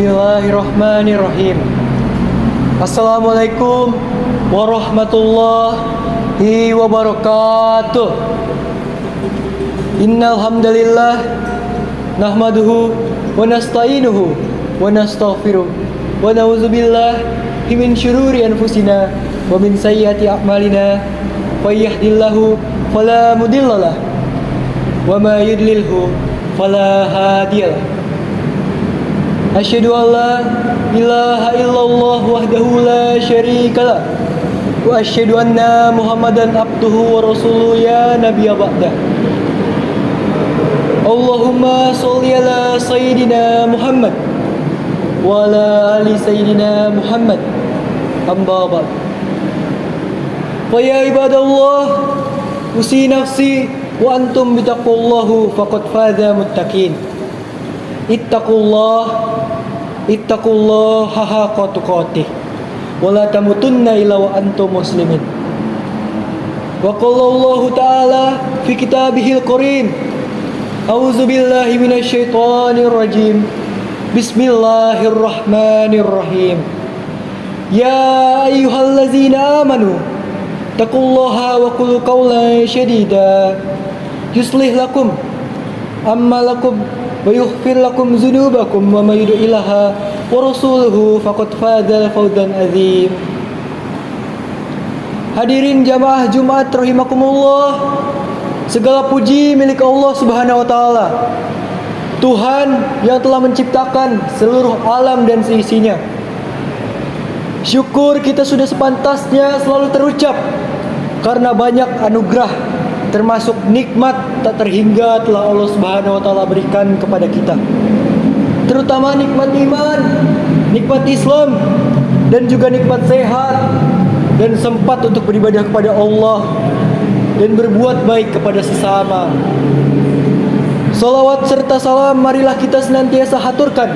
Bismillahirrahmanirrahim. Assalamualaikum warahmatullahi wabarakatuh. Innal hamdalillah nahmaduhu wa nasta'inuhu wa nastaghfiruh wa na'udzubillahi min syururi anfusina wa min sayyiati a'malina. May yahdihillahu fala mudhillalah wa may yudlilhu fala hadiyalah. Asyhadu an la ilaha illallah wahdahu la syarikalah wa asyhadu anna Muhammadan abduhu wa rasuluhu ya nabiyya ba'dah. Allahumma sholli ala sayyidina Muhammad wa ala ali sayyidina Muhammad. Amma ba'd. Fa ya ibadallah, usi nafsi wa antum bitaqwallahu faqad faza muttaqin. Ittaqullah haqqa tuqatih wa la tamutunna illa wa antum muslimin. Wa qala Allah ta'ala fi kitabihil karim, a'udzu billahi minasy syaithanir rajim. Bismillahirrahmanirrahim. Ya ayyuhallazina amanu taqullaha wa qulu qawlan syadida yuslih lakum a'malakum wa yughfir lakum dzunubakum wa may yuti' Illaha wa rasuluhu faqad faza fawzan azim. Hadirin jamaah Jumat rahimakumullah, segala puji milik Allah Subhanahu wa taala, Tuhan yang telah menciptakan seluruh alam dan seisinya. Syukur kita sudah sepantasnya selalu terucap karena banyak anugerah termasuk nikmat tak terhingga telah Allah Subhanahu wa taala berikan kepada kita. Terutama nikmat iman, nikmat Islam, dan juga nikmat sehat dan sempat untuk beribadah kepada Allah dan berbuat baik kepada sesama. Salawat serta salam marilah kita senantiasa haturkan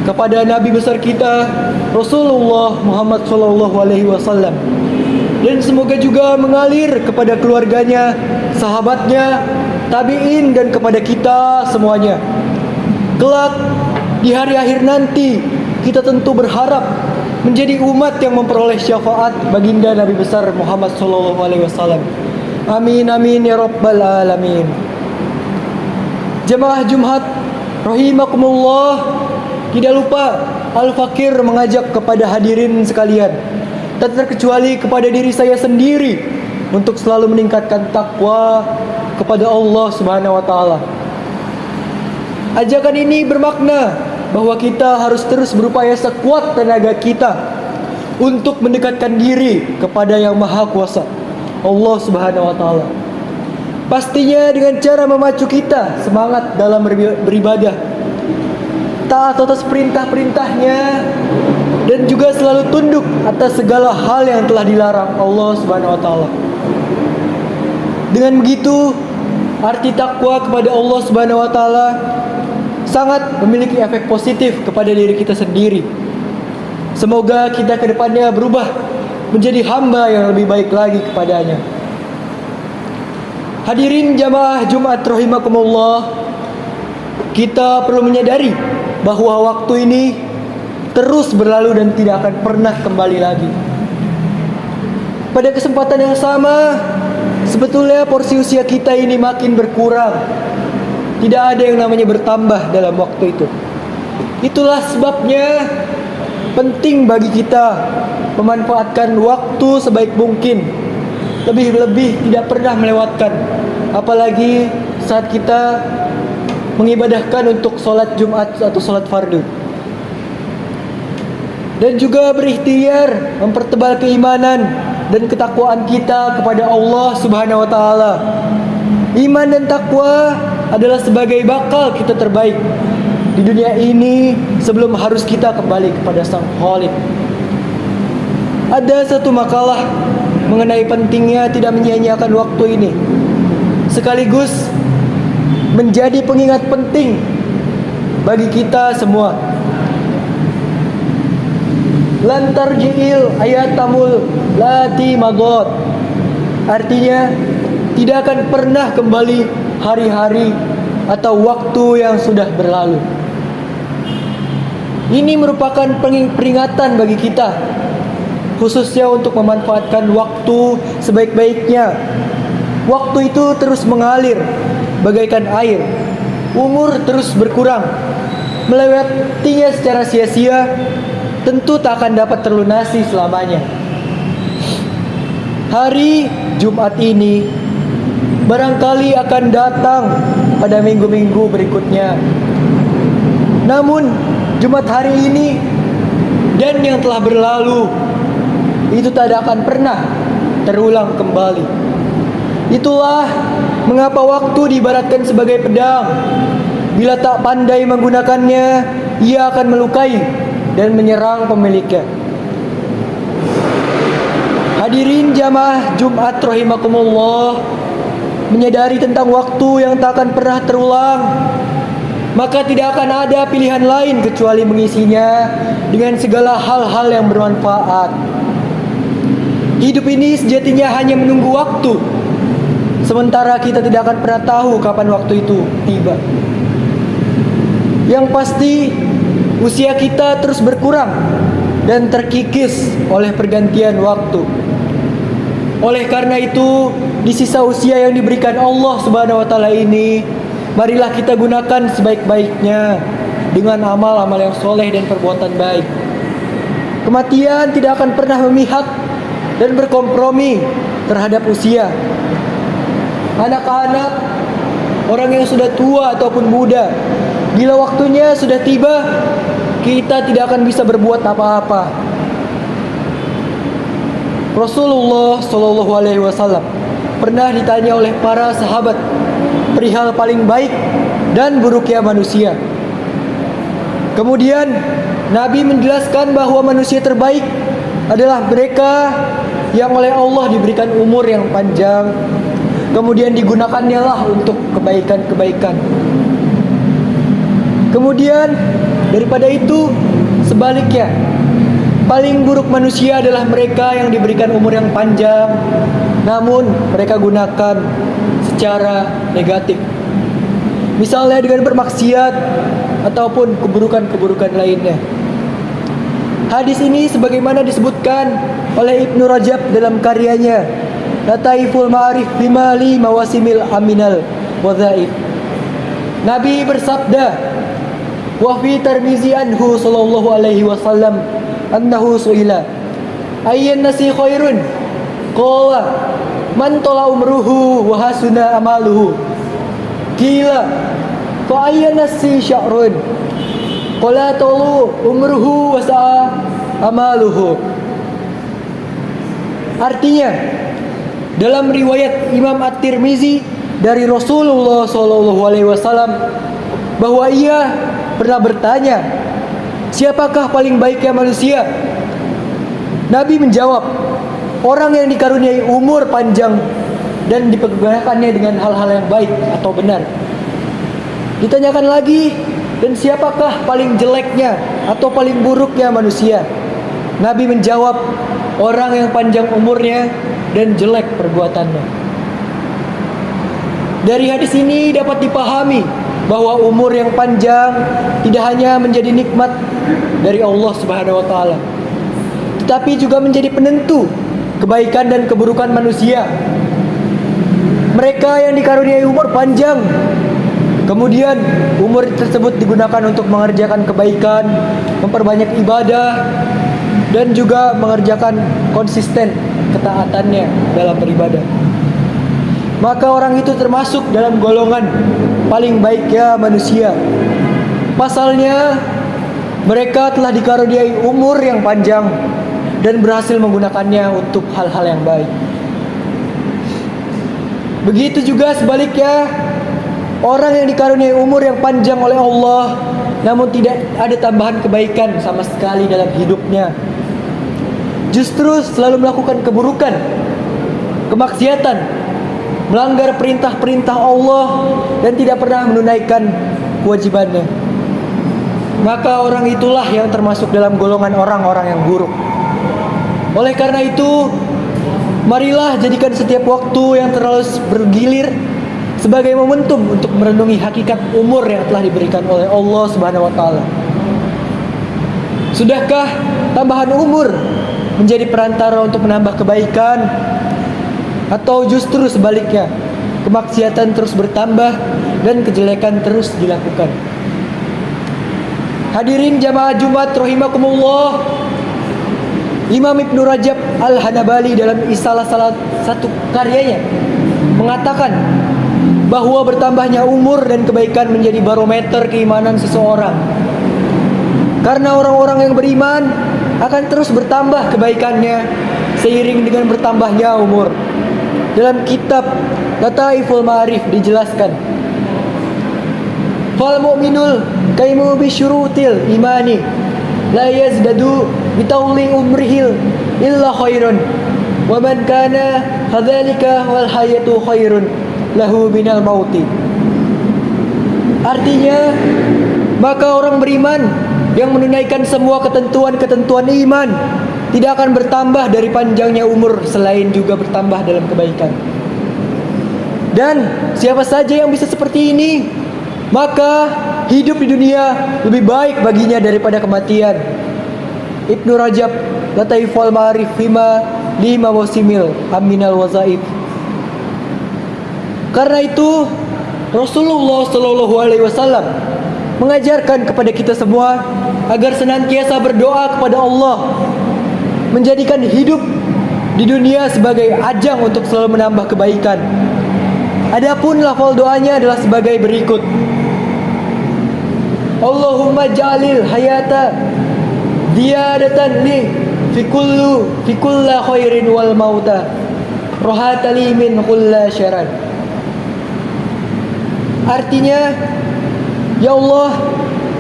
kepada Nabi besar kita Rasulullah Muhammad SAW, dan semoga juga mengalir kepada keluarganya, sahabatnya, tabi'in, dan kepada kita semuanya. Kelak di hari akhir nanti kita tentu berharap menjadi umat yang memperoleh syafaat baginda Nabi besar Muhammad SAW. Amin amin ya rabbal alamin. Jemaah Jumat rahimakumullah, tidak lupa Al-Fakir mengajak kepada hadirin sekalian, tak terkecuali kepada diri saya sendiri, untuk selalu meningkatkan takwa kepada Allah Subhanahu wa taala. Ajakan ini bermakna bahwa kita harus terus berupaya sekuat tenaga kita untuk mendekatkan diri kepada Yang Maha Kuasa, Allah Subhanahu wa taala. Pastinya dengan cara memacu kita semangat dalam beribadah, taat atas perintah-perintahnya, dan juga selalu tunduk atas segala hal yang telah dilarang Allah Subhanahu wa taala. Dengan begitu, arti takwa kepada Allah Subhanahu wa taala sangat memiliki efek positif kepada diri kita sendiri. Semoga kita ke depannya berubah menjadi hamba yang lebih baik lagi kepadanya. Hadirin jamaah Jumat rahimakumullah, kita perlu menyadari bahwa waktu ini terus berlalu dan tidak akan pernah kembali lagi. Pada kesempatan yang sama, sebetulnya porsi usia kita ini makin berkurang. Tidak ada yang namanya bertambah dalam waktu itu. Itulah sebabnya penting bagi kita memanfaatkan waktu sebaik mungkin. Lebih-lebih tidak pernah melewatkan, apalagi saat kita mengibadahkan untuk sholat Jumat atau sholat fardu. Dan juga berikhtiar mempertebal keimanan dan ketakwaan kita kepada Allah Subhanahu wa taala. Iman dan takwa adalah sebagai bakal kita terbaik di dunia ini sebelum harus kita kembali kepada Sang Khalik. Ada satu makalah mengenai pentingnya tidak menyia-nyiakan waktu ini, sekaligus menjadi pengingat penting bagi kita semua. Lan tarji'il ayatamul lati magot, artinya tidak akan pernah kembali hari-hari atau waktu yang sudah berlalu. Ini merupakan peringatan bagi kita, khususnya untuk memanfaatkan waktu sebaik-baiknya. Waktu itu terus mengalir bagaikan air. Umur terus berkurang. Melewatinya secara sia-sia tentu tak akan dapat terlunasi selamanya. Hari Jumat ini barangkali akan datang pada minggu-minggu berikutnya. Namun Jumat hari ini dan yang telah berlalu itu tidak akan pernah terulang kembali. Itulah mengapa waktu diibaratkan sebagai pedang. Bila tak pandai menggunakannya, ia akan melukai dan menyerang pemiliknya. Hadirin jamaah Jumat rahimakumullah, menyadari tentang waktu yang tak akan pernah terulang, maka tidak akan ada pilihan lain kecuali mengisinya dengan segala hal-hal yang bermanfaat. Hidup ini sejatinya hanya menunggu waktu, sementara kita tidak akan pernah tahu kapan waktu itu tiba. Yang pasti, usia kita terus berkurang dan terkikis oleh pergantian waktu. Oleh karena itu, di sisa usia yang diberikan Allah Subhanahu wa taala ini, marilah kita gunakan sebaik-baiknya dengan amal-amal yang soleh dan perbuatan baik. Kematian tidak akan pernah memihak dan berkompromi terhadap usia. Anak-anak, orang yang sudah tua ataupun muda, bila waktunya sudah tiba, kita tidak akan bisa berbuat apa-apa. Rasulullah Shallallahu Alaihi Wasallam pernah ditanya oleh para sahabat perihal paling baik dan buruknya manusia. Kemudian Nabi menjelaskan bahwa manusia terbaik adalah mereka yang oleh Allah diberikan umur yang panjang, kemudian digunakannya lah untuk kebaikan-kebaikan. Kemudian daripada itu, sebaliknya, paling buruk manusia adalah mereka yang diberikan umur yang panjang, namun mereka gunakan secara negatif. Misalnya dengan bermaksiat ataupun keburukan-keburukan lainnya. Hadis ini sebagaimana disebutkan oleh Ibnu Rajab dalam karyanya Lataiful Ma'arif Bimali Mawasimil Aminal Wadhaif. Nabi bersabda, wa fi Tirmizi anhu sallallahu alaihi wasallam annahu su'ila ayyan nasi khairun qala man tala umruhu wa hasuna amaluhu qila fa ayyan nasi sya'run qala talu umruhu wa sa'a amaluhu. Artinya, dalam riwayat Imam At-Tirmizi dari Rasulullah sallallahu alaihi wasallam bahwa ia pernah bertanya, siapakah paling baiknya manusia? Nabi menjawab, orang yang dikaruniai umur panjang dan dipergunakannya dengan hal-hal yang baik atau benar. Ditanyakan lagi, dan siapakah paling jeleknya atau paling buruknya manusia? Nabi menjawab, orang yang panjang umurnya dan jelek perbuatannya. Dari hadis ini dapat dipahami bahwa umur yang panjang tidak hanya menjadi nikmat dari Allah Subhanahu wa taala, tetapi juga menjadi penentu kebaikan dan keburukan manusia. Mereka yang dikaruniai umur panjang, kemudian umur tersebut digunakan untuk mengerjakan kebaikan, memperbanyak ibadah, dan juga mengerjakan konsisten ketaatannya dalam beribadah, maka orang itu termasuk dalam golongan paling baiknya manusia. Pasalnya, mereka telah dikaruniai umur yang panjang dan berhasil menggunakannya untuk hal-hal yang baik. Begitu juga sebaliknya, orang yang dikaruniai umur yang panjang oleh Allah namun tidak ada tambahan kebaikan sama sekali dalam hidupnya, justru selalu melakukan keburukan, kemaksiatan, melanggar perintah-perintah Allah dan tidak pernah menunaikan kewajibannya, maka orang itulah yang termasuk dalam golongan orang-orang yang buruk. Oleh karena itu, marilah jadikan setiap waktu yang terus bergilir sebagai momentum untuk merenungi hakikat umur yang telah diberikan oleh Allah Subhanahu wa taala. Sudahkah tambahan umur menjadi perantara untuk menambah kebaikan? Atau justru sebaliknya, kemaksiatan terus bertambah dan kejelekan terus dilakukan? Hadirin jamaah Jumat rahimakumullah, Imam Ibnu Rajab Al-Hanbali dalam salah satu karyanya mengatakan bahwa bertambahnya umur dan kebaikan menjadi barometer keimanan seseorang. Karena orang-orang yang beriman akan terus bertambah kebaikannya seiring dengan bertambahnya umur. Dalam kitab Lataiful Ma'arif dijelaskan, fal mu'minul kaimu bisyurutil imani la yazdadu bitawli umrihil illa khairun wa man kana kadzalika wal hayatu khairun lahu minal mauti. Artinya, maka orang beriman yang menunaikan semua ketentuan-ketentuan iman tidak akan bertambah dari panjangnya umur, selain juga bertambah dalam kebaikan. Dan siapa saja yang bisa seperti ini, maka hidup di dunia lebih baik baginya daripada kematian. Ibnu Rajab Lataiful Ma'arif Fima Lima Wasimil Aminal Wazaib. Karena itu Rasulullah Shallallahu Alaihi Wasallam mengajarkan kepada kita semua agar senantiasa berdoa kepada Allah, menjadikan hidup di dunia sebagai ajang untuk selalu menambah kebaikan. Adapun lafal doanya adalah sebagai berikut: Allahumma ja'alil hayata ziyadatan li fi kulla khairin wal mauta rohatali min kulla syaran. Artinya, ya Allah,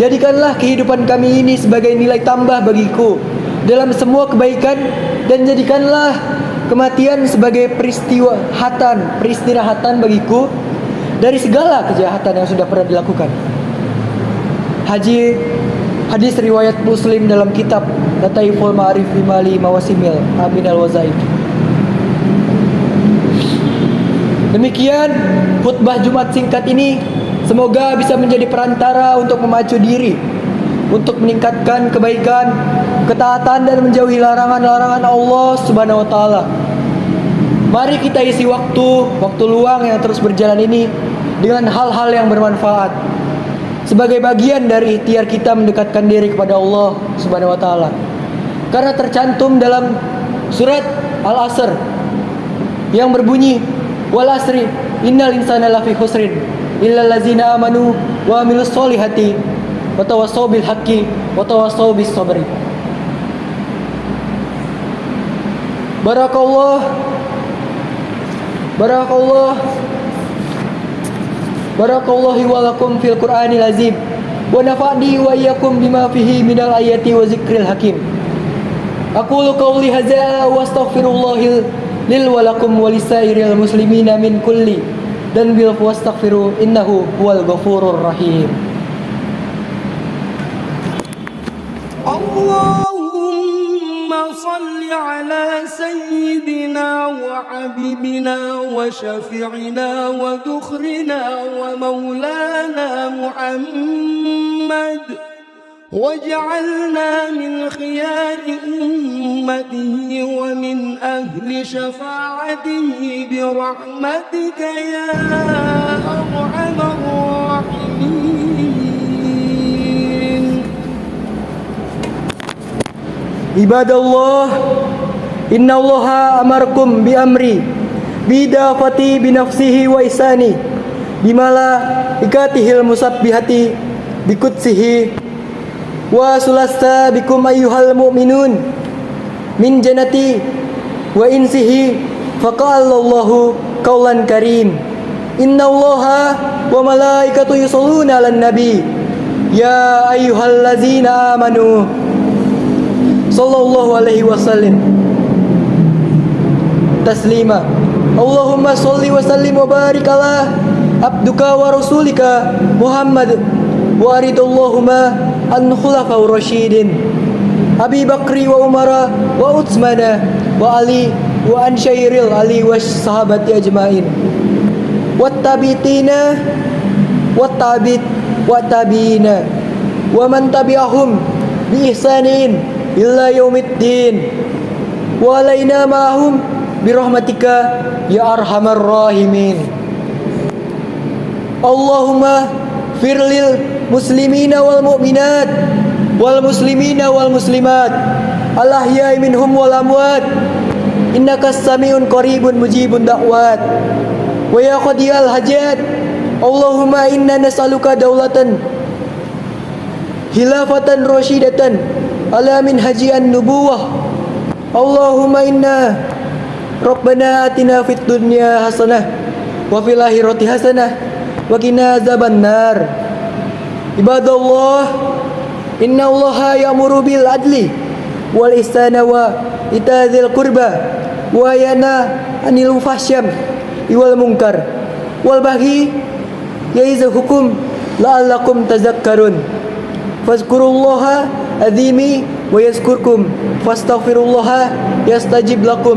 jadikanlah kehidupan kami ini sebagai nilai tambah bagiku dalam semua kebaikan, dan jadikanlah kematian sebagai peristirahatan bagiku dari segala kejahatan yang sudah pernah dilakukan. Hadis riwayat Muslim dalam kitab Lataiful Ma'arif Bimali Mawasimil Aminal Wazaib. Demikian khutbah Jumat singkat ini, semoga bisa menjadi perantara untuk memacu diri, untuk meningkatkan kebaikan, ketaatan, dan menjauhi larangan-larangan Allah Subhanahu wa Ta'ala. Mari kita isi waktu luang yang terus berjalan ini dengan hal-hal yang bermanfaat, sebagai bagian dari ikhtiar kita mendekatkan diri kepada Allah Subhanahu wa Ta'ala. Karena tercantum dalam surat Al-Asr yang berbunyi, wal asri innal insana lafi khusrin illal ladzina amanu wa amilus solihati wa tawassaw bil haqqi wa tawassaw bis sabri. Barakallahu wa lakum fil Qur'anil azim wa nafa'ni wa iyyakum bima fihi minal ayati wa zikril hakim. Aqulu qawli hadza wa astaghfirullahil lil wa lakum wa lisairil muslimina min kulli dhanbin wastaghfiru innahu huwal ghafurur rahim. Allahumma salli ala sayyidina wa habibina wa syafi'ina wa dukhrina wa maulana Muhammad waj'alna min khiyari ummatihi wa min ahli syafa'atihi bi rahmatika ya arhamar rahimin. Ibadallah, innallaha amarkum bi amri bidafati binafsihi wa isani bimala ikatihil musabbihati bikutsihi wa sulasta bikum ayyuhal mu'minun min jannati wa insihi faqalallahu qawlan karim innallaha wa malaikatu yusholluna 'alan nabi ya ayyuhallazina amanu sallallahu alaihi wasallam taslima. Allahumma sholli wa sallim wa barik ala abduka wa rasulika Muhammad wa aridallahumma an khulafaur rasyidin Abi Bakri wa Umara wa Utsmana wa Ali wa an syairil Ali wa sahabati ajmain wat tabitina wat tabit wa tabiina wa man tabi'ahum بإحسان إلا يوم الدين وعلينا معهم برحمتك يا أرحم الراحمين اللهم اغفر للمسلمين والمؤمنات والمسلمين والمسلمات الأحياء منهم والأموات إنك السميع قريب مجيب الدعوات ويا قاضي الحاجات اللهم إنا نسألك دولة خلافة رشيدة على منهج النبوة اللهم إنا ربنا آتنا في الدنيا حسنة وفي الآخرة حسنة وقنا عذاب النار عباد الله إن الله يأمر بالعدل والإحسان وإيتاء ذي القربى وينهى عن الفحشاء والمنكر والبغي يعظكم لعلكم تذكرون فاذكروا الله العظيم ويذكركم فاستغفروا الله يستجب لكم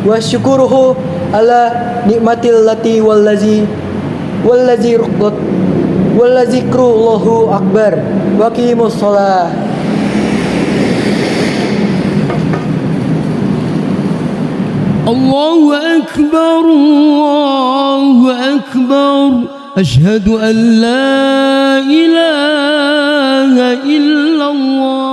ويشكره على نعمة التي والذكر الله أكبر وأقيموا الصلاة الله أكبر الله أكبر أشهد أن لا إله إلا الله